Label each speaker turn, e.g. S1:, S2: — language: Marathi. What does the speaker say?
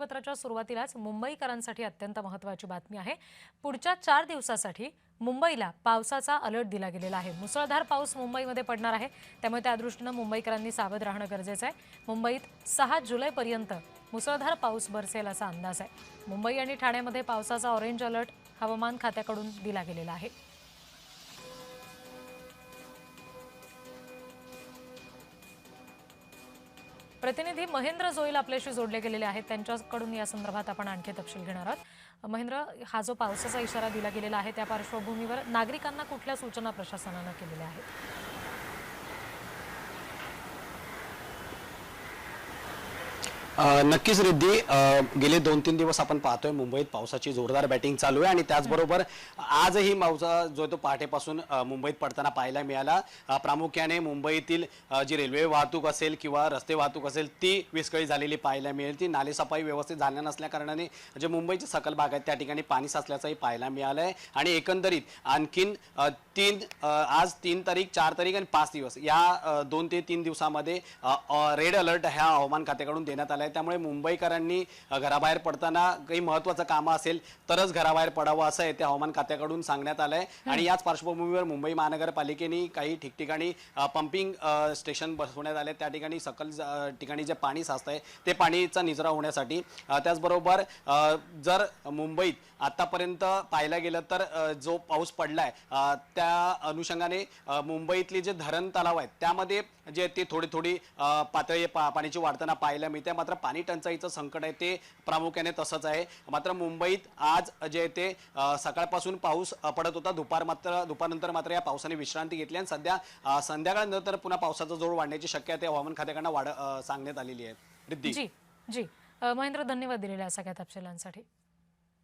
S1: पत्राच्या सुरुवातीलाच मुंबईकरांसाठी अत्यंत महत्त्वाची बातमी आहे। पुढच्या 4 दिवसासाठी मुंबईला पावसाचा अलर्ट दिला गेलेला आहे। मुसळधार पाऊस मुंबईमध्ये पडणार आहे, त्यामुळे त्या दृष्टीने मुंबईकरांनी सावध राहणं गरजेचं आहे। मुंबईत 6 जुलैपर्यंत मुसळधार पाऊस बरसेल असा अंदाज आहे। मुंबई आणि ठाण्यामध्ये पावसाचा ऑरेंज अलर्ट हवामान खात्याकडून दिला गेलेला आहे। प्रतिनिधी महेंद्र जोईल आपल्याशी जोडले गेलेले आहेत, त्यांच्याकडून या संदर्भात आपण आणखी तपशील घेणार आहोत। महेंद्र, हा जो पावसाचा इशारा दिला गेलेला आहे त्या पार्श्वभूमीवर नागरिकांना कुठल्या सूचना प्रशासनाने केलेल्या आहेत?
S2: नक्कीच रिद्धी, गेले 2-3 दिवस आपण पाहतोय मुंबईत पावसाची जोरदार बॅटिंग चालू आहे आणि त्याचबरोबर आजही पावसा जो तो पहाटेपासून मुंबईत पडताना पाहायला मिळाला। प्रामुख्याने मुंबईतील जी रेल्वे वाहतूक असेल किंवा रस्ते वाहतूक असेल ती विस्कळीत झालेली पाहायला मिळेल। ती नालेसफाई व्यवस्थित झाल्या नसल्या कारणाने जे मुंबईचे सकल भाग आहेत त्या ठिकाणी पाणी साचल्याचंही पाहायला मिळालं आहे। आणि एकंदरीत आणखीन आज 3 तारीख, 4 तारीख आणि 5 दिवस या 2 ते 3 दिवसामध्ये रेड अलर्ट ह्या हवामान खात्याकडून देण्यात आला आहे। त्यामुळे मुंबईकरांनी घराबाहेर पडताना काही महत्त्वाचं काम असेल तरच घराबाहेर पडावं असं आहे त्या हवामान खात्याकडून सांगण्यात आलं आहे। आणि याच पार्श्वभूमीवर मुंबई महानगरपालिकेने काही ठिकठिकाणी पंपिंग स्टेशन बसवण्यात आले। त्या ठिकाणी सकल ठिकाणी जे पाणी साचतंय ते पाणीचा निचरा होण्यासाठी, त्याचबरोबर जर मुंबईत आतापर्यंत पाहायला गेलं तर जो पाऊस पडलाय त्या अनुषंगाने मुंबईतले जे धरण तलाव आहेत त्यामध्ये जे ते थोडी पातळी पाण्याची वाढताना पाहायला मिळते। मात्र पाणी टंचाईचं संकट आहे ते प्रामुख्याने तसंच आहे। मात्र मुंबईत आज जे ते सकाळपासून पाऊस पडत होता, दुपारनंतर मात्र या पावसाने विश्रांती घेतली आणि सध्या संध्याकाळनंतर पुन्हा पावसाचा जोर वाढण्याची शक्यता हवामान खात्याकडून सांगण्यात आलेली आहे। रिद्धी
S1: जी जी महेंद्र, धन्यवाद दिलेल्या सगळ्या तपशिलांसाठी।